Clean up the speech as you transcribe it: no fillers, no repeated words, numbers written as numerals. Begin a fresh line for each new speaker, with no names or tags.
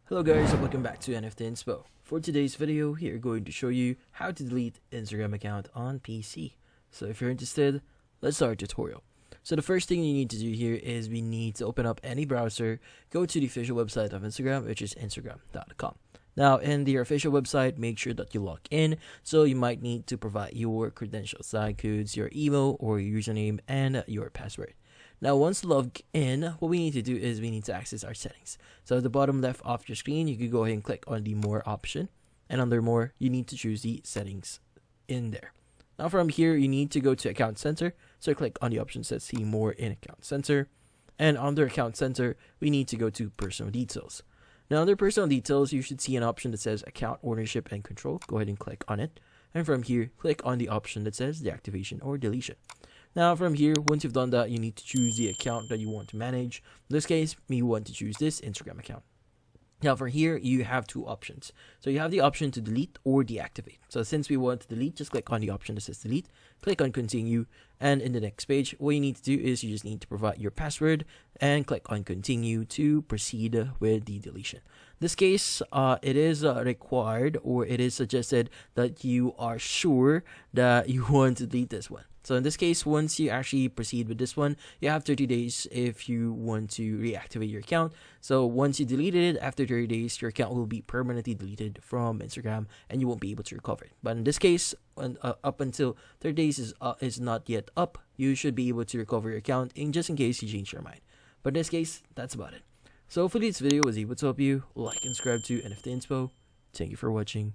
Hello guys and welcome back to NFT Inspo. For today's video, we are going to show you how to delete Instagram account on PC. So if you're interested, let's start our tutorial. So the first thing you need to do here is we need to open up any browser, go to the official website of Instagram, which is instagram.com. Now in their official website, make sure that you log in. So you might need to provide your credentials, side codes, your email or your username, and your password. Now, once logged in, what we need to do is we need to access our settings. So at the bottom left of your screen, you can go ahead and click on the More option. And under More, you need to choose the settings in there. Now from here, you need to go to Account Center. So click on the option that says See More in Account Center. And under Account Center, we need to go to Personal Details. Now under Personal Details, you should see an option that says Account Ownership and Control. Go ahead and click on it. And from here, click on the option that says Deactivation or Deletion. Now from here, once you've done that, you need to choose the account that you want to manage. In this case, we want to choose this Instagram account. Now for here, you have two options. So you have the option to delete or deactivate. So since we want to delete, just click on the option that says delete, click on continue, and in the next page, what you need to do is you just need to provide your password and click on continue to proceed with the deletion. In this case, it is required or it is suggested that you are sure that you want to delete this one. So in this case, once you actually proceed with this one, you have 30 days if you want to reactivate your account. So once you deleted it, after 30 days, your account will be permanently deleted from Instagram and you won't be able to recover it. But in this case, up until 30 days is not yet up, you should be able to recover your account just in case you change your mind. But in this case, that's about it. So hopefully this video was able to help you. Like and subscribe to NFT Inspo. Thank you for watching.